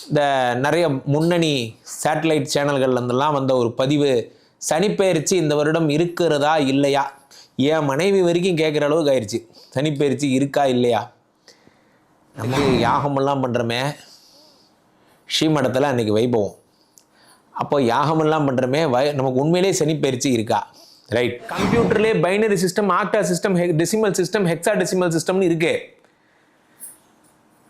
இந்த நிறைய முன்னணி சேட்டலைட் சேனல்கள்லேருந்தெல்லாம் வந்த ஒரு பதிவு, சனிப்பெயர்ச்சி இந்த வருடம் இருக்கிறதா இல்லையா, என் மனைவி வரைக்கும் கேட்குற அளவுக்கு ஆயிடுச்சு. சனிப்பெயர்ச்சி இருக்கா இல்லையா? நமக்கு யாகமெல்லாம் பண்ணுறோமே, ஸ்ரீமடத்தில் அன்றைக்கி வைபவம். அப்போ யாகமெல்லாம் பண்ணுறோமே, நமக்கு உண்மையிலே சனிப்பெயர்ச்சி இருக்கா? ரைட். கம்ப்யூட்டர்லேயே binary system, octa system, decimal system, hexadecimal சிஸ்டம்னு இருக்கு.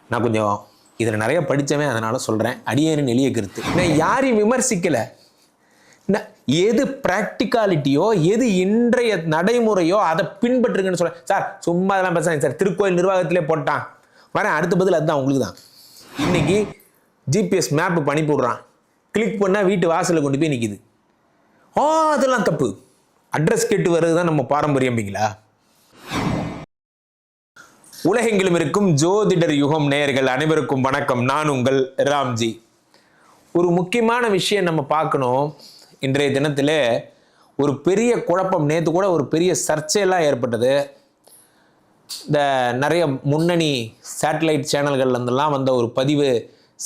நான் கொஞ்சம் இதில் நிறைய படித்தவன், அதனால் சொல்கிறேன். அடியேனின் எளிய கருத்து. நான் யாரையும் விமர்சிக்கலை. எது ப்ராக்டிகாலிட்டியோ, எது இன்றைய நடைமுறையோ அதை பின்பற்றுங்கன்னு சொல்கிறேன். சார் சும்மா அதெல்லாம் பேசுகிறேன் சார், திருக்கோயில் நிர்வாகத்திலே போட்டான் வரேன், அடுத்த பதில் அதுதான் உங்களுக்கு தான். இன்னைக்கு ஜிபிஎஸ் மேப்பு பண்ணி போடுறான், கிளிக் பண்ணால் வீட்டு வாசலில் கொண்டு போய் நிற்கிது. அதெல்லாம் தப்பு. அட்ரஸ் கேட்டு வர்றது தான் நம்ம பாரம்பரியம்பிங்களா? உலகெங்கிலும் இருக்கும் ஜோதிடர் யுகம் நேயர்கள் அனைவருக்கும் வணக்கம். நான் உங்கள் ராம்ஜி. ஒரு முக்கியமான விஷயம் நம்ம பார்க்கணும். இன்றைய தினத்தில் ஒரு பெரிய குழப்பம், நேற்று கூட ஒரு பெரிய சர்ச்சையெல்லாம் ஏற்பட்டது. இந்த நிறைய முன்னணி சேட்டலைட் சேனல்கள்லேருந்தெல்லாம் வந்த ஒரு பதிவு,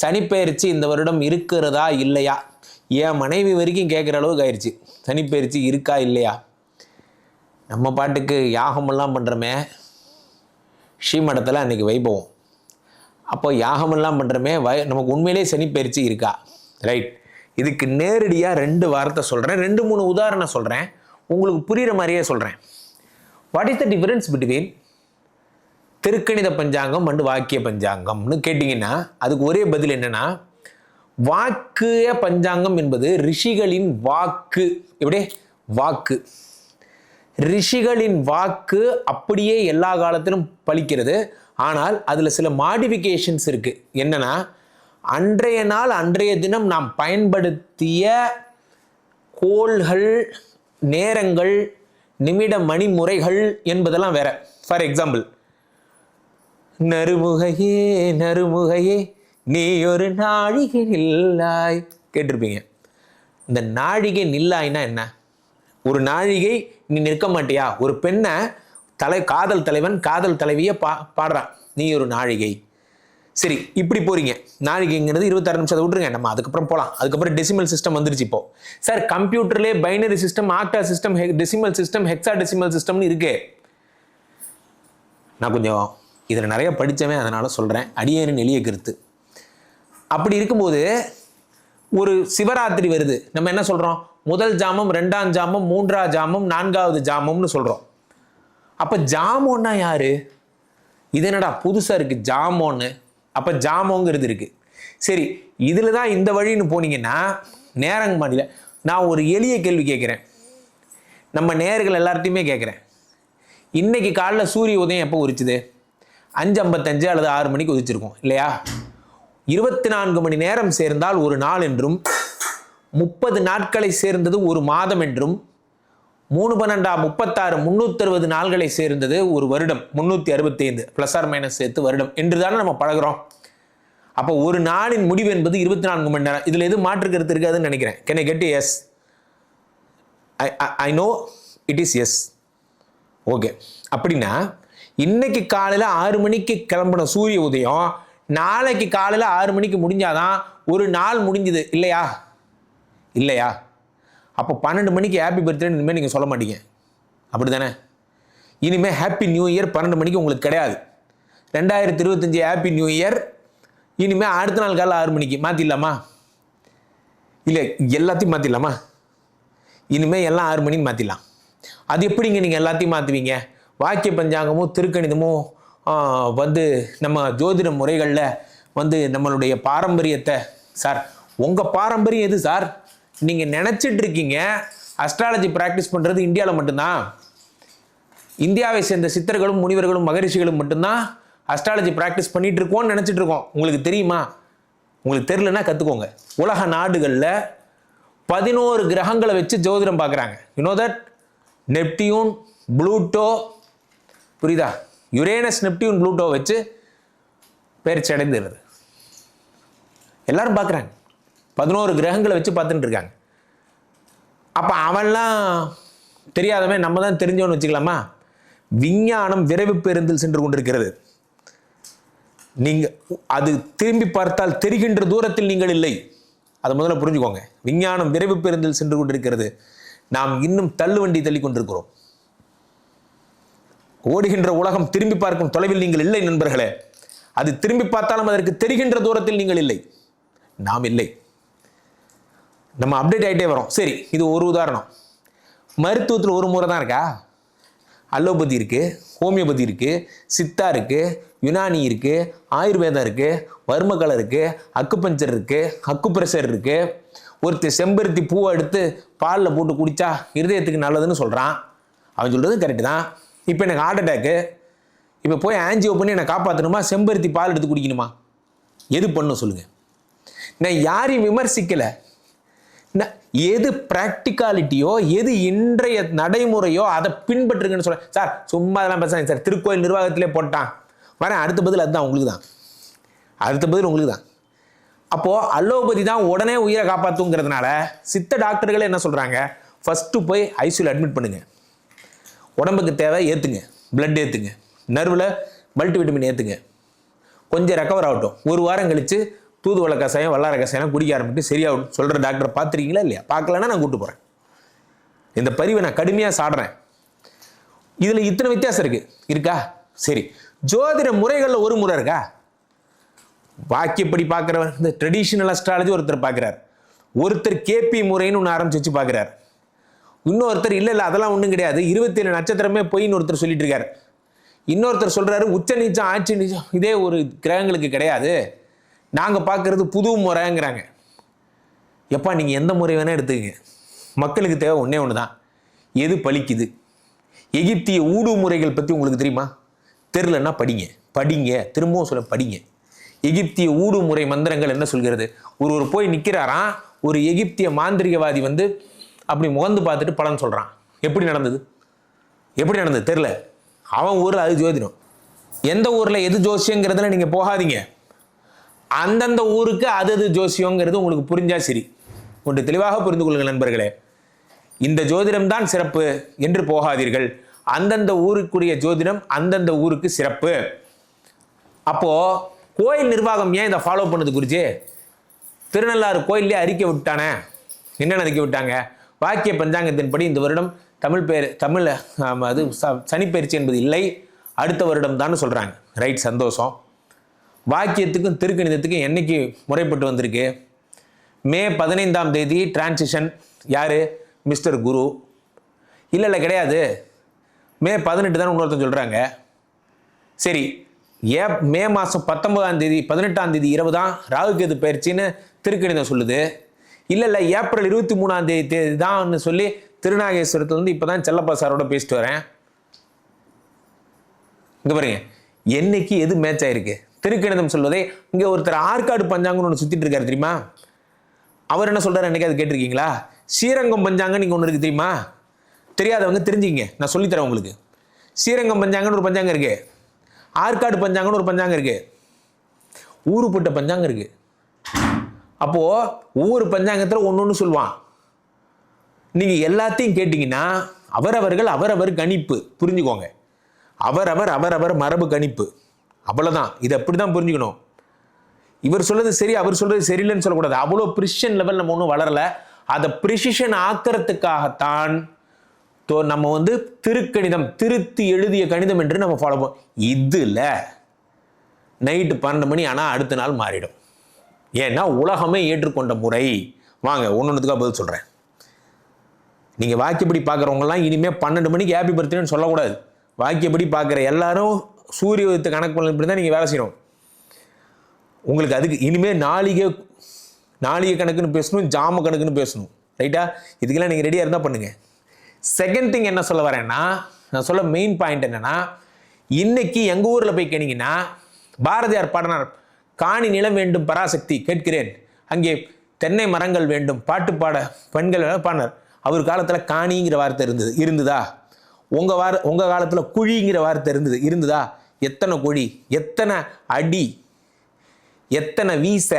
சனிப்பெயர்ச்சி இந்த வருடம் இருக்கிறதா இல்லையா, என் மனைவி வரைக்கும் கேட்குற அளவுக்கு ஆயிடுச்சு. சனிப்பெயர்ச்சி இருக்கா இல்லையா? நம்ம பாட்டுக்கு யாகமெல்லாம் பண்ணுறோமே, ஸ்ரீமடத்தில் அன்றைக்கி வைபவம். அப்போ யாகமெல்லாம் பண்ணுறோமே, நமக்கு உண்மையிலே சனிப்பெயர்ச்சி இருக்கா? ரைட். இதுக்கு நேரடியாக 2 வார்த்தை சொல்கிறேன், 2-3 உதாரணம் சொல்கிறேன், உங்களுக்கு புரிகிற மாதிரியே சொல்கிறேன். What is the difference between திருக்கணித பஞ்சாங்கம் அண்டு வாக்கிய பஞ்சாங்கம்னு கேட்டிங்கன்னா அதுக்கு ஒரே பதில் என்னென்னா, வாக்கிய பஞ்சாங்கம் என்பது ரிஷிகளின் வாக்கு. எப்படி வாக்கு? ரிஷிகளின் வாக்கு அப்படியே எல்லா காலத்திலும் பலிக்கிறது. ஆனால் அதில் சில மாடிஃபிகேஷன்ஸ் இருக்குது. என்னென்னா, அன்றைய நாள் அன்றைய தினம் நாம் பயன்படுத்திய கோள்கள், நேரங்கள், நிமிட மணி முறைகள் என்பதெல்லாம் வேற. ஃபார் எக்ஸாம்பிள், நறுமுகையே நறுமுகையே நீ ஒரு நாழிகை நில்லாய் கேட்டிருப்பீங்க. இந்த நாழிகை நில்லாய்னா என்ன? ஒரு நாழிகை நீ நிற்க மாட்டியா? ஒரு பெண்ணை காதல் தலைவன் காதல் தலைவியை பாடுறான், நீ ஒரு நாழிகை. சரி, இப்படி போறீங்க. நாழிகைங்கிறது 26 நிமிஷத்தை விட்டுருங்க, நம்ம அதுக்கப்புறம் போகலாம். அதுக்கப்புறம் டெசிமல் சிஸ்டம் வந்துருச்சு. இப்போ சார் கம்ப்யூட்டர்லேயே binary system, octa system, decimal system, hexadecimal சிஸ்டம்னு இருக்கு. நான் கொஞ்சம் இதில் நிறைய படித்தவன், அதனால் சொல்கிறேன். அடியேனின் எளிய கருத்து. அப்படி இருக்கும்போது ஒரு சிவராத்திரி வருது, நம்ம என்ன சொல்கிறோம்? முதல் ஜாமம், 2ஆம் ஜாமம், 3ஆம் ஜாமம், 4வது ஜாமம்னு சொல்கிறோம். அப்போ ஜாமோன்னா யாரு? இது என்னடா புதுசாக இருக்குது ஜாமோன்னு? அப்போ ஜாமோங்கிறது இருக்குது. சரி, இதில் தான் இந்த வழின்னு போனீங்கன்னா நேரங்க மாநில. நான் ஒரு எளிய கேள்வி கேட்குறேன், நம்ம நேயர்கள் எல்லார்ட்டையுமே கேட்குறேன். இன்னைக்கு காலைல சூரிய உதயம் எப்போ உரிச்சுது? 5:55 அல்லது 6 மணிக்கு உதிச்சிருக்கும் இல்லையா? 24 மணி நேரம் சேர்ந்தால் ஒரு நாள் என்றும், 30 நாட்களை சேர்ந்தது ஒரு மாதம் என்றும், 3×12 360 நாள்களை சேர்ந்தது ஒரு வருடம், 365 ப்ளஸ் ஆர் மைனஸ் சேர்த்து வருடம் என்று தானே நம்ம பழகிறோம். அப்போ ஒரு நாளின் முடிவு என்பது 24 மணி நேரம். இதில் எது மாற்று கருத்து இருக்காதுன்னு நினைக்கிறேன். Can I get yes? I know it is yes. Okay. அப்படின்னா இன்னைக்கு காலையில் 6 மணிக்கு கிளம்பின சூரிய உதயம் நாளைக்கு காலையில் 6 மணிக்கு முடிஞ்சாதான் ஒரு நாள் முடிஞ்சுது இல்லையா? இல்லையா? அப்போ 12 மணிக்கு ஹாப்பி பர்த்டேன்னு இனிமேல் நீங்கள் சொல்ல மாட்டீங்க, அப்படி தானே? இனிமேல் ஹாப்பி நியூ இயர் 12 மணிக்கு உங்களுக்கு கிடையாது. 2025 ஹாப்பி நியூ இயர் இனிமேல் அடுத்த நாள் காலையில் 6 மணிக்கு மாற்றிடலாமா? இல்லை, எல்லாத்தையும் மாற்றிடலாமா? இனிமேல் எல்லாம் 6 மணிக்கு மாற்றிடலாம். அது எப்படிங்க நீங்கள் எல்லாத்தையும் மாற்றுவீங்க? வாக்கிய பஞ்சாங்கமும் திருக்கணிதமும் நம்ம ஜோதிட முறைகளில் நம்மளுடைய பாரம்பரியத்தை, சார் உங்கள் பாரம்பரியம் எது சார்? நீங்கள் நினச்சிட்டு இருக்கீங்க அஸ்ட்ராலஜி ப்ராக்டிஸ் பண்ணுறது இந்தியாவில் மட்டும்தான். இந்தியாவை சேர்ந்த சித்தர்களும் முனிவர்களும் மகரிஷிகளும் மட்டும்தான் அஸ்ட்ராலஜி ப்ராக்டிஸ் பண்ணிட்டு இருக்கோம்னு நினச்சிட்டு இருக்கோம். உங்களுக்கு தெரியுமா? உங்களுக்கு தெரியலன்னா கற்றுக்கோங்க. உலக நாடுகளில் 11 கிரகங்களை வச்சு ஜோதிடம் பார்க்குறாங்க. You know that? நெப்டியூன், ப்ளூட்டோ, புரியுதா? யுரேனஸ், நெப்டியூன், ப்ளூட்டோ வச்சு பயிற்சி அடைந்துருது. எல்லாரும் பார்க்குறாங்க. 11 கிரகங்களை வச்சு பார்த்துட்டு இருக்காங்க. அப்போ அவன்லாம் தெரியாதவன், நம்ம தான் தெரிஞ்சவன்னு வச்சுக்கலாமா? விஞ்ஞானம் விரைவு பேருந்தில் சென்று கொண்டிருக்கிறது. நீங்க அது திரும்பி பார்த்தால் தெரிகின்ற தூரத்தில் நீங்கள் இல்லை. அதை முதல்ல புரிஞ்சுக்கோங்க. விஞ்ஞானம் விரைவு பேருந்தில் சென்று கொண்டிருக்கிறது. நாம் இன்னும் தள்ளுவண்டி தள்ளி கொண்டிருக்கிறோம். ஓடுகின்ற உலகம் திரும்பி பார்க்கும் தொலைவில் நீங்கள் இல்லை நண்பர்களே. அது திரும்பி பார்த்தாலும் அதற்கு தெரிகின்ற தூரத்தில் நீங்கள் இல்லை, நாம் இல்லை. நம்ம அப்டேட் ஆகிட்டே வரோம். சரி, இது ஒரு உதாரணம். மருத்துவத்தில் ஒரு முறை தான் இருக்கா? அலோபதி இருக்குது, ஹோமியோபதி இருக்குது, சித்தா இருக்குது, யுனானி இருக்குது, ஆயுர்வேதம் இருக்குது, வர்மக்கலை இருக்குது, அக்குபஞ்சர் இருக்குது, அக்குப்ரெஷர் இருக்குது. ஒருத்தர் செம்பருத்தி பூவை எடுத்து பாலில் போட்டு குடித்தா இருதயத்துக்கு நல்லதுன்னு சொல்கிறான். அவன் சொல்கிறது கரெக்டு தான். இப்போ எனக்கு ஹார்ட் அட்டாக்கு, இப்போ போய் ஆன்ஜியோ பண்ணி என்னை காப்பாற்றணுமா, செம்பருத்தி பால் எடுத்து குடிக்கணுமா? எது பண்ணும் சொல்லுங்கள்? நான் யாரையும் விமர்சிக்கலை. எது ப்ராக்டிகாலிட்டியோ, எது இன்றைய நடைமுறையோ அதை பின்பற்றுங்கன்னு சொல்ல. சார் சும்மா அதெல்லாம் பேசுகிறேன் சார், திருக்கோயில் நிர்வாகத்திலே போட்டான் வரேன். அடுத்த பதில் அதுதான் உங்களுக்கு தான். அடுத்த பதில் உங்களுக்கு தான். அப்போது அலோபதி தான் உடனே உயிரை காப்பாற்றுங்கிறதுனால சித்த டாக்டர்களே என்ன சொல்கிறாங்க, ஃபஸ்ட்டு போய் ஐசியூவில் அட்மிட் பண்ணுங்க, உடம்புக்கு தேவை ஏற்றுங்க, பிளட் ஏற்றுங்க, நர்வில் மல்டிவிட்டமின் ஏற்றுங்க, கொஞ்சம் ரெக்கவர் ஆகட்டும், ஒரு வாரம் கழித்து தூதுவளை கசாயம் வல்லார கசாயம் குடிக்க ஆரம்பிட்டு சரியாகும் சொல்கிற டாக்டரை பார்த்துருக்கீங்களா இல்லையா? பார்க்கலன்னா நான் கூப்பிட்டு போகிறேன். இந்த பதிவை நான் கடுமையாக சாடுறேன். இதில் இத்தனை வித்தியாசம் இருக்கா? சரி, ஜோதிட முறைகளில் ஒரு முறை இருக்கா? வாக்கியப்படி பார்க்குறவர் இந்த ட்ரெடிஷ்னல் அஸ்ட்ராலஜி ஒருத்தர் பார்க்குறார், ஒருத்தர் கேபி முறைன்னு ஒன்று ஆரம்பிச்சு வச்சு பார்க்குறார், இன்னொருத்தர் இல்லை அதெல்லாம் ஒன்றும் கிடையாது 27 நட்சத்திரமே பொய்ன்னு ஒருத்தர் சொல்லிட்டு இருக்காரு, இன்னொருத்தர் சொல்கிறாரு உச்ச நீச்சம் ஆட்சி நீச்சம் இதே ஒரு கிரகங்களுக்கு கிடையாது, நாங்கள் பார்க்குறது புது முறைங்கிறாங்க. எப்பா நீங்கள் எந்த முறை வேணால் எடுத்துக்கங்க, மக்களுக்கு தேவை ஒன்றே ஒன்று தான், எது பலிக்குது. எகிப்திய ஊடு முறைகள் பற்றி உங்களுக்கு தெரியுமா? தெரிலன்னா படிங்க, திரும்பவும் சொல்ல படிங்க. எகிப்திய ஊடு முறை மந்திரங்கள் என்ன சொல்கிறது? ஒரு போய் நிற்கிறாராம், ஒரு எகிப்திய மாந்திரிகவாதி வந்து அப்படி முகந்து பார்த்துட்டு பலன் சொல்கிறான். எப்படி நடந்தது தெரில. அவன் ஊரில் அது ஜோதிடம். எந்த ஊரில் எது ஜோசியங்கிறதுல நீங்கள் போகாதீங்க, அந்தந்த ஊருக்கு அது ஜோசியங்கிறது உங்களுக்கு புரிஞ்சா சரி. ஒன்று தெளிவாக புரிந்து கொள்ளுங்கள் நண்பர்களே, இந்த ஜோதிடம் தான் சிறப்பு என்று போகாதீர்கள். அந்தந்த ஊருக்குரிய ஜோதிடம் அந்தந்த ஊருக்கு சிறப்பு. அப்போது கோயில் நிர்வாகம் ஏன் இதை ஃபாலோ பண்ணது குறித்து? திருநள்ளாறு கோயிலே அறிக்கை விட்டானே. என்னென்ன அறிக்கை விட்டாங்க? வாக்கிய பஞ்சாங்கத்தின்படி இந்த வருடம் தமிழ் அது சனிப்பெயர்ச்சி என்பது இல்லை, அடுத்த வருடம் தான் சொல்கிறாங்க. ரைட், சந்தோஷம். வாக்கியத்துக்கும் திருக்கணிதத்துக்கும் என்னைக்கு முறைப்பட்டு வந்திருக்கு? மே 15ஆம் தேதி டிரான்சிஷன். யார்? மிஸ்டர் குரு. இல்லை கிடையாது, மே 18 தான் இன்னொருத்தன் சொல்கிறாங்க. சரி, மே மாதம் 19ஆம் தேதி 18ஆம் தேதி இரவு தான் ராகுகேது பயிற்சின்னு திருக்கணிதம் சொல்லுது. இல்லை ஏப்ரல் 23ஆம் தேதி தான் சொல்லி திருநாகேஸ்வரத்துலேருந்து இப்போ தான் செல்லப்பா சாரோட பேசிட்டு வரேன். இங்கே பாருங்க, என்னைக்கு எது மேட்ச் ஆயிருக்கு? திருக்கணிதம் சொல்வதை இங்கே ஒருத்தர் ஆற்காடு பஞ்சாங்கன்னு ஒன்று சுற்றிட்டு இருக்காரு தெரியுமா? அவர் என்ன சொல்கிறார் என்னைக்கு அது கேட்டிருக்கீங்களா? ஸ்ரீரங்கம் பஞ்சாங்கம் நீங்கள் ஒன்று இருக்குது தெரியுமா? தெரியாதவங்க தெரிஞ்சுங்க, நான் சொல்லித்தரேன் உங்களுக்கு. ஸ்ரீரங்கம் பஞ்சாங்கன்னு ஒரு பஞ்சாங்கம் இருக்குது, ஆற்காடு பஞ்சாங்கன்னு ஒரு பஞ்சாங்கம் இருக்குது, ஊருப்பட்ட பஞ்சாங்கம் இருக்குது. அப்போது ஒவ்வொரு பஞ்சாங்கத்தில் ஒன்று சொல்லுவான். நீங்கள் எல்லாத்தையும் கேட்டிங்கன்னா அவரவர் கணிப்பு. புரிஞ்சுக்கோங்க, அவரவர் மரபு கணிப்பு. அவ்வளோதான். இது அப்படி தான் புரிஞ்சுக்கணும். இவர் சொல்றது சரி, அவர் சொல்றது சரியில்லைன்னு சொல்லக்கூடாது. அவ்வளோ ப்ரிசிஷன் லெவல் நம்ம ஒன்றும் வளரலை. அதை ப்ரிசிஷன் ஆக்கிறதுக்காகத்தான் நம்ம வந்து திருக்கணிதம், திருத்தி எழுதிய கணிதம் என்று நம்ம ஃபாலோ பண்ணுவோம். இதில் நைட்டு 12 மணி ஆனால் அடுத்த நாள் மாறிடும். ஏன்னா உலகமே ஏற்றுக்கொண்ட முறை. வாங்க ஒன்றுத்துக்காக பதில் சொல்கிறேன். நீங்கள் வாக்கியப்படி பார்க்குறவங்கலாம் இனிமேல் 12 மணிக்கு ஹாப்பி பர்த்டேன்னு சொல்லக்கூடாது. வாக்கியப்படி பார்க்குற எல்லாரும் சூரிய உதயத்தை கணக்கு பண்ண இப்படி தான் நீங்கள் வேலை செய்யணும். உங்களுக்கு அதுக்கு இனிமேல் நாளிகை கணக்குன்னு பேசணும், ஜாம கணக்குன்னு பேசணும். ரைட்டா? இதுக்கெல்லாம் நீங்கள் ரெடியாக இருந்தால் பண்ணுங்கள். செகண்ட் திங் என்ன சொல்ல வரேன்னா, நான் சொல்ல மெயின் பாயிண்ட் என்னென்னா, இன்னைக்கு எங்கள் ஊரில் போய் கேட்டீங்கன்னா பாரதியார் பாடினார், காணி நிலம் வேண்டும் பராசக்தி கேட்கிறேன், அங்கே தென்னை மரங்கள் வேண்டும் பாட்டு பாட பெண்கள் பாடினார். அவர் காலத்தில் காணிங்கிற வார்த்தை இருந்ததா? உங்கள் காலத்தில் குழிங்கிற வார்த்தை இருந்ததா? எத்தனை குழி, எத்தனை அடி, எத்தனை வீச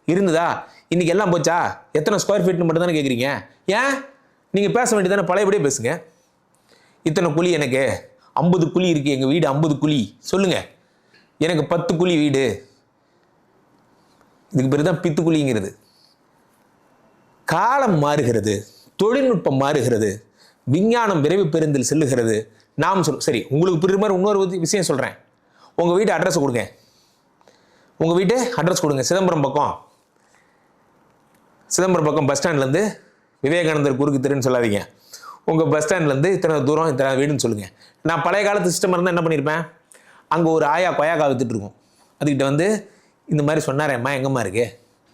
இருந்ததா? இன்னைக்கு எல்லாம் போச்சா? எத்தனை ஸ்கொயர் ஃபீட்னு மட்டும் தானே கேட்குறீங்க. ஏன் நீங்கள் பேச வேண்டியதானே? பழையபடியே பேசுங்க. இத்தனை குழி, எனக்கு 50 குழி இருக்குது, எங்கள் வீடு 50 குழி சொல்லுங்கள். எனக்கு 10 குழி வீடு. இதுக்கு பேர் தான் பித்துக்குழிங்கிறது. காலம் மாறுகிறது, தொழில்நுட்பம் மாறுகிறது, விஞ்ஞானம் விரைவு பேருந்தில் செல்லுகிறது. நாம் சரி, உங்களுக்கு புரியுற மாதிரி இன்னொரு விஷயம் சொல்கிறேன். உங்கள் வீட்டு அட்ரஸ் கொடுங்க. உங்கள் வீட்டு அட்ரஸ் கொடுங்க. சிதம்பரம் பக்கம் பஸ் ஸ்டாண்ட்லேருந்து விவேகானந்தர் குறுக்கு தெருன்னு சொல்லாதீங்க. உங்கள் பஸ் ஸ்டாண்ட்லேருந்து இத்தனை தூரம் இத்தனை வீடுன்னு சொல்லுங்கள். நான் பழைய காலத்து சிஸ்டம் இருந்தால் என்ன பண்ணியிருப்பேன், அங்கே ஒரு ஆயா கொயாக்கா வித்துட்டு இருக்கும். அதுக்கிட்ட வந்து இந்த மாதிரி சொன்னாரேம்மா எங்கம்மா இருக்கு,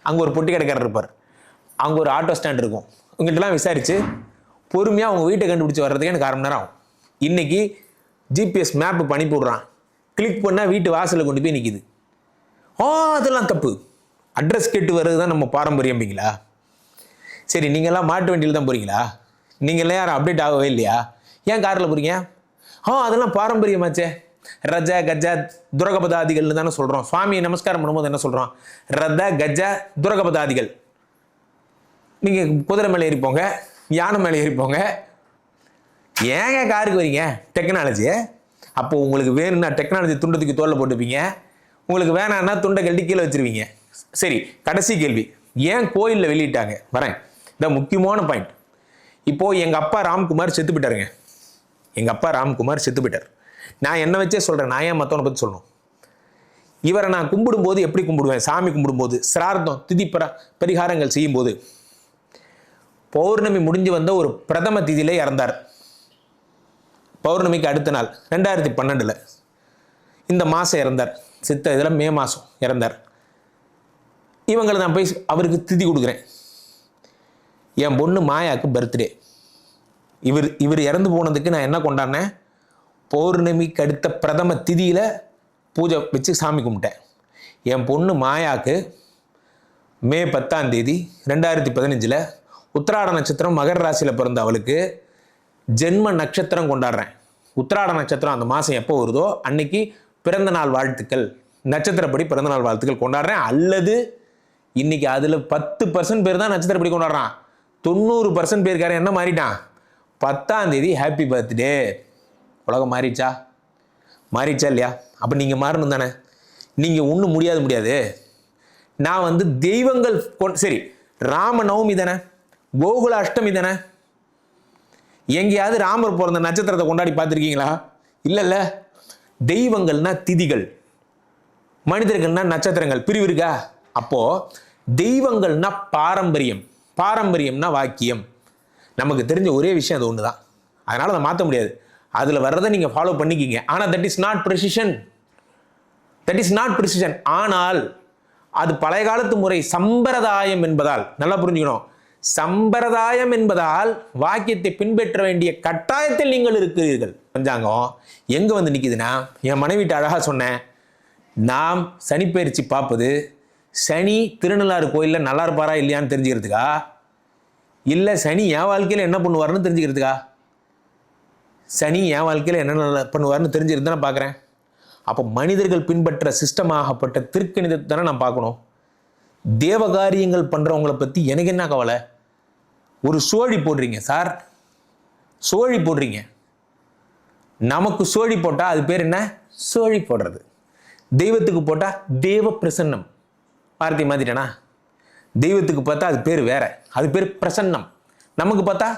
அங்கே ஒரு பொட்டி கடைக்காரர் இருப்பார், அங்கே ஒரு ஆட்டோ ஸ்டாண்ட் இருக்கும். உங்கள்கிட்டலாம் விசாரித்து பொறுமையாக அவங்க வீட்டை கண்டுபிடிச்சி வர்றதுக்கு எனக்கு 1/2 மணி நேரம் ஆகும். இன்றைக்கி ஜிபிஎஸ் மேப்பு பண்ணி போடுறான், கிளிக் பண்ணால் வீட்டு வாசலில் கொண்டு போய் நிற்கிது. அதெல்லாம் தப்பு. அட்ரஸ் கேட்டு வர்றது தான் நம்ம பாரம்பரியம்பிங்களா? சரி, நீங்கள்லாம் மாட்டு வண்டியில் தான் போகிறீங்களா? நீங்கள்லாம் யாரும் அப்டேட் ஆகவே இல்லையா? ஏன் காரில் போகிறீங்க? அதெல்லாம் பாரம்பரியமாச்சே. ரஜ கஜ துரகபதாதிகள்னு தானே சொல்கிறோம். சுவாமியை நமஸ்காரம் பண்ணும்போது என்ன சொல்கிறோம்? ரத கஜ துரகபதாதிகள். நீங்கள் குதிரை மேலே ஏறிப்போங்க, யானை மேலே ஏறிப்போங்க. ஏங்க காருக்கு வரீங்க? டெக்னாலஜி. அப்போது உங்களுக்கு வேணும்னா டெக்னாலஜி துண்டத்துக்கு தோளில் போட்டுப்பீங்க, உங்களுக்கு வேணான்னா துண்டை கழட்டி கீழே வச்சுருவீங்க. சரி, கடைசி கேள்வி, ஏன் கோயிலில் வெளியிட்டாங்க? வரேன், இதான் முக்கியமான பாயிண்ட். இப்போது எங்கள் அப்பா ராம்குமார் செத்து போயிட்டாருங்க. எங்கள் அப்பா ராம்குமார் செத்து போயிட்டார். நான் என்ன வச்சே சொல்கிறேன், நான் ஏன் மற்றவனை பற்றி சொல்லணும்? இவரை நான் கும்பிடும்போது எப்படி கும்பிடுவேன்? சாமி கும்பிடும்போது, சிரார்த்தம் திதி பரிகாரங்கள் செய்யும்போது, பௌர்ணமி முடிஞ்சு வந்த ஒரு பிரதம திதியிலே இறந்தார். பௌர்ணமிக்கு அடுத்த நாள் 2012 இந்த மாதம் இறந்தார். சித்த இதில் மே மாதம் இறந்தார். இவங்களை நான் போய் அவருக்கு திதி கொடுக்குறேன். என் பொண்ணு மாயாவுக்கு பர்த்டே. இவர் இறந்து போனதுக்கு நான் என்ன கொண்டாடினேன்? பௌர்ணமிக்கு அடுத்த பிரதம திதியில் பூஜை வச்சு சாமி கும்பிட்டேன். என் பொண்ணு மாயாவுக்கு மே 10ஆம் தேதி 2015 உத்திராட நட்சத்திரம் மகர ராசியில் பிறந்த அவளுக்கு ஜென்ம நட்சத்திரம் கொண்டாடுறேன். உத்திராட நட்சத்திரம் அந்த மாதம் எப்போ வருதோ அன்னைக்கு பிறந்த நாள் வாழ்த்துக்கள், நட்சத்திரப்படி பிறந்த நாள் வாழ்த்துக்கள் கொண்டாடுறேன். அல்லது இன்னைக்கு அதில் 10% பேர் தான் நட்சத்திரப்படி கொண்டாடுறான். 90% பேருக்காரன் என்ன மாறிட்டான்? 10ஆம் தேதி ஹாப்பி பர்த்டே. உலகம் மாறிச்சா இல்லையா? அப்போ நீங்கள் மாறணும் தானே. நீங்கள் ஒன்றும் முடியாது. நான் வந்து தெய்வங்கள் சரி, ராம நவமி தானே, கோகுல அஷ்டமி தானே, எங்கேயாவது ராமர் பிறந்த நட்சத்திரத்தை கொண்டாடி பார்த்துருக்கீங்களா? இல்லைல்ல. தெய்வங்கள்னா திதிகள், மனிதர்கள்னா நட்சத்திரங்கள், பிரிவு இருக்கா? அப்போது தெய்வங்கள்னா பாரம்பரியம்னா வாக்கியம். நமக்கு தெரிஞ்ச ஒரே விஷயம் அது ஒன்று தான். அதனால் அதை மாற்ற முடியாது. அதில் வர்றதை நீங்கள் ஃபாலோ பண்ணிக்கிங்க. ஆனால் தட் இஸ் நாட் ப்ரிசிஷன். ஆனால் அது பழைய காலத்து முறை, சம்பிரதாயம் என்பதால், நல்லா புரிஞ்சுக்கணும், சம்பிரதாயம் என்பதால் வாக்கியத்தை பின்பற்ற வேண்டிய கட்டாயத்தில் நீங்கள் இருக்கிறீர்கள். பஞ்சாங்கம் எங்கே வந்து நிற்கிதுன்னா, என் மனைவிட்ட அழகாக சொன்னேன், நாம் சனிப்பெயர்ச்சி பார்ப்பது சனி திருநள்ளாறு கோயிலில் நல்லா இருப்பாரா இல்லையான்னு தெரிஞ்சுக்கிறதுக்கா, இல்லை சனி என் வாழ்க்கையில் என்ன பண்ணுவார்னு தெரிஞ்சுக்கிறதுக்கா? சனி என் வாழ்க்கையில் என்ன பண்ணுவார்னு தெரிஞ்சுக்கிறது நான் பார்க்குறேன். அப்போ மனிதர்கள் பின்பற்ற சிஸ்டமாகப்பட்ட திருக்கணிதத்தை தானே நான் பார்க்கணும். தேவகாரியங்கள் பண்ணுறவங்கள பற்றி எனக்கு என்ன கவலை? ஒரு சோழி போடுறீங்க சார், சோழி போடுறீங்க. நமக்கு சோழி போட்டால் அது பேர் என்ன? சோழி போடுறது. தெய்வத்துக்கு போட்டால் தேவ பிரசன்னம். வார்த்தை மாத்திட்டேனா? தெய்வத்துக்கு பார்த்தா அது பேர் வேற, அது பேர் பிரசன்னம். நமக்கு பார்த்தா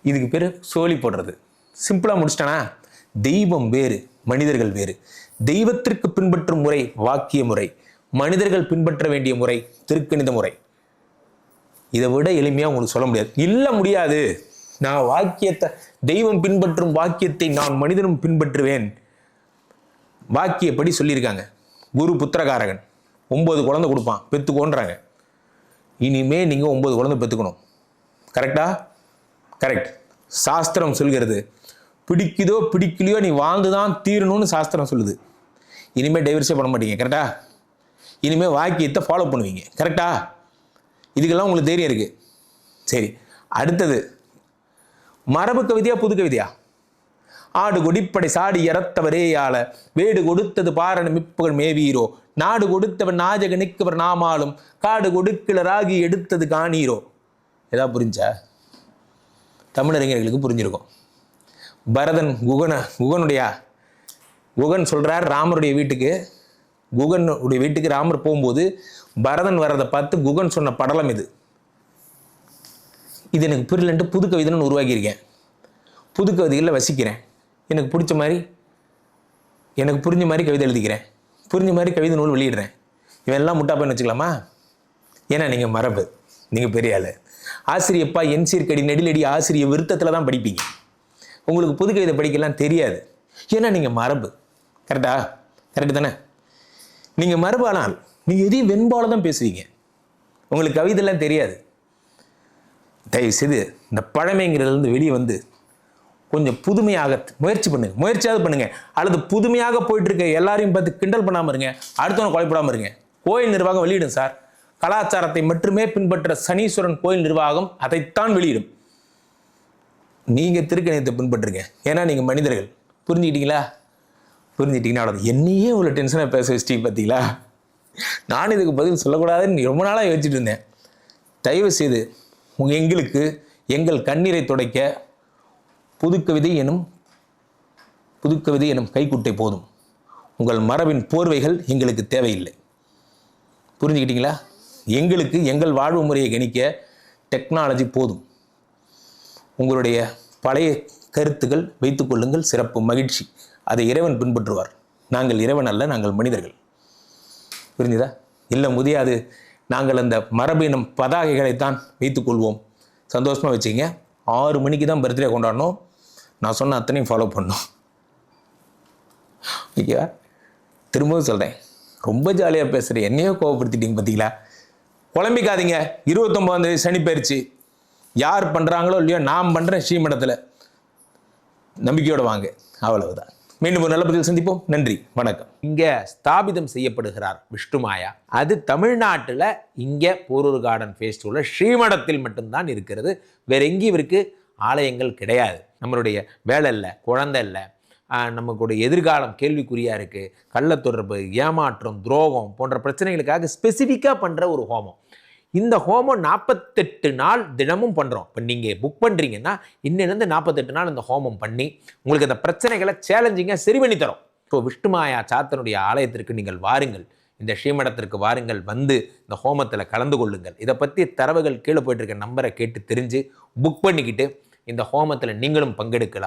இதுக்கு பேர் சோழி போடுறது. சிம்பிளாக முடிச்சிட்டேனா? தெய்வம் வேறு, மனிதர்கள் வேறு. தெய்வத்திற்கு பின்பற்றும் முறை வாக்கிய முறை, மனிதர்கள் பின்பற்ற வேண்டிய முறை திருக்கணித முறை. இதை விட எளிமையாக உங்களுக்கு சொல்ல முடியாது. இல்லை முடியாது. நான் வாக்கியத்தை, தெய்வம் பின்பற்றும் வாக்கியத்தை நான் மனிதனும் பின்பற்றுவேன். வாக்கியப்படி சொல்லியிருக்காங்க. குரு புத்திரகாரகன் 9 குழந்தை கொடுப்பான், பெற்றுக்கோன்றாங்க. இனிமே நீங்கள் 9 குழந்தை பெற்றுக்கணும். கரெக்டா? கரெக்ட். சாஸ்திரம் சொல்கிறது, பிடிக்குதோ பிடிக்கலையோ நீ வாழ்ந்து தான் தீரணும்னு சாஸ்திரம் சொல்லுது. இனிமேல் டைவர்ஸே பண்ண மாட்டீங்க. கரெக்டா? இனிமேல் வாக்கியத்தை ஃபாலோ பண்ணுவீங்க. கரெக்டா? இதுக்கெல்லாம் உங்களுக்கு தைரியம் இருக்குது. சரி, அடுத்தது மரபு கவிதையா புது கவிதையா? ஆடு கொடிப்படை சாடி இறத்தவரேயால வேடு கொடுத்தது பாரண மிப்புகள் மேவீரோ, நாடு கொடுத்தவன் நாஜக நிற்கவர் நாமாலும் காடு கொடுக்கிளராகி எடுத்தது காணீரோ. ஏதா புரிஞ்சா? தமிழறிஞர்களுக்கு புரிஞ்சிருக்கும். பரதன் குகனுடைய குகன் சொல்கிறார் ராமருடைய வீட்டுக்கு, குகனுடைய வீட்டுக்கு ராமர் போகும்போது பரதன் வர்றதை பார்த்து குகன் சொன்ன படலம் இது. இது எனக்கு புரியலன்ட்டு புது கவிதைன்னு உருவாக்கியிருக்கேன். புது கவிதைகளில் வசிக்கிறேன். எனக்கு பிடிச்ச மாதிரி, எனக்கு புரிஞ்ச மாதிரி கவிதை எழுதிக்கிறேன், புரிஞ்ச மாதிரி கவிதை நூல் வெளியிடுறேன். இவன் எல்லாம் முட்டாப்பன்னு வச்சுக்கலாமா? ஏன்னா நீங்கள் மரபு, நீங்கள் பெரிய ஆள். ஆசிரியப்பா என் சீர்கடி நெடிலடி ஆசிரிய விருத்தத்தில் தான் படிப்பீங்க. உங்களுக்கு புது கவிதை படிக்கலாம் தெரியாது. ஏன்னா நீங்கள் மரபு. கரெக்டா? கரெக்டு தானே? நீங்கள் மரபு. ஆனால் நீங்கள் எதையும் வெண்பால தான் பேசுவீங்க. உங்களுக்கு கவிதைலாம் தெரியாது. தயவுசெய்து இந்த பழமைங்கிறதுலேருந்து வெளியே வந்து கொஞ்சம் புதுமையாக முயற்சி பண்ணுங்க. முயற்சியாவது பண்ணுங்க. அல்லது புதுமையாக போயிட்டு இருக்க எல்லாரையும் பார்த்து கிண்டல் பண்ணாமல் இருங்க. அடுத்தவனை கொலைப்படாமல் இருங்க. கோயில் நிர்வாகம் வெளியிடும் சார். கலாச்சாரத்தை மட்டுமே பின்பற்ற சனீஸ்வரன் கோயில் நிர்வாகம் அதைத்தான் வெளியிடும். நீங்கள் திருக்கணியத்தை பின்பற்றுங்க. ஏன்னா நீங்கள் மனிதர்கள். புரிஞ்சுக்கிட்டீங்களா? புரிஞ்சுக்கிட்டீங்கன்னா அவ்வளோ. என்னையே இவ்வளோ டென்ஷனாக பேச வச்சிட்டீங்க பார்த்தீங்களா? நான் இதுக்கு பதில் சொல்லக்கூடாதுன்னு ரொம்ப நாளாக யோசிச்சுட்டு இருந்தேன். தயவு செய்து எங்களுக்கு எங்கள் கண்ணீரை துடைக்க புதுக்கவிதை எனும் கைக்குட்டை போதும். உங்கள் மரபின் போர்வைகள் எங்களுக்கு தேவையில்லை. புரிஞ்சுக்கிட்டீங்களா? எங்களுக்கு எங்கள் வாழ்வு முறையை கணிக்க டெக்னாலஜி போதும். உங்களுடைய பழைய கருத்துக்கள் வைத்துக்கொள்ளுங்கள், சிறப்பு, மகிழ்ச்சி. அதை இறைவன் பின்பற்றுவார். நாங்கள் இறைவன் அல்ல, நாங்கள் மனிதர்கள். புரிஞ்சுதா? இல்லை முடியாது, நாங்கள் அந்த மரபினம் பதாகைகளைத்தான் வைத்துக்கொள்வோம். சந்தோஷமாக வச்சுங்க. 6 மணிக்கு தான் பர்த்டே கொண்டாடணும். நான் சொன்ன அத்தனையும் ஃபாலோ பண்ணணும். ஓகேவா? திரும்பவும் சொல்கிறேன், ரொம்ப ஜாலியாக பேசுகிறேன். என்னையோ கோவப்படுத்திட்டீங்க பார்த்தீங்களா? குழம்பிக்காதீங்க. 29 சனி பயிற்சி யார் பண்ணுறாங்களோ இல்லையோ, நான் பண்ணுறேன் ஸ்ரீமடத்தில். நம்பிக்கையோடு வாங்க. அவ்வளவுதான். மீண்டும் ஒரு நல்ல பதில் சந்திப்போம். நன்றி, வணக்கம். இங்கே ஸ்தாபிதம் செய்யப்படுகிறார் விஷ்ணுமாயா. அது தமிழ்நாட்டில் இங்கே போரூர் கார்டன் ஃபெஸ்டிவலில் ஸ்ரீமடத்தில் மட்டும்தான் இருக்கிறது. வேற எங்கேயும் இவருக்கு ஆலயங்கள் கிடையாது. நம்மளுடைய வேலை இல்லை, குழந்தை இல்லை, நமக்குடைய எதிர்காலம் கேள்விக்குறியாக இருக்குது, கள்ளத்தொடர்பு, ஏமாற்றம், துரோகம் போன்ற பிரச்சனைகளுக்காக ஸ்பெசிஃபிக்காக பண்ணுற ஒரு ஹோமம். இந்த ஹோமம் 48 நாள் தினமும் பண்ணுறோம். இப்போ நீங்கள் புக் பண்ணுறீங்கன்னா இன்னிலேருந்து 48 நாள் இந்த ஹோமம் பண்ணி உங்களுக்கு அந்த பிரச்சனைகளை சேலஞ்சிங்காக சரி பண்ணி தரோம். ஸோ விஷ்ணுமாயா சாத்தனுடைய ஆலயத்திற்கு நீங்கள் வாருங்கள், இந்த ஸ்ரீமடத்திற்கு வாருங்கள், வந்து இந்த ஹோமத்தில் கலந்து கொள்ளுங்கள். இதை பற்றி தரவுகள் கீழே போயிட்டு இருக்க நம்பரை கேட்டு தெரிஞ்சு புக் பண்ணிக்கிட்டு இந்த ஹோமத்தில் நீங்களும் பங்கெடுக்கலாம்.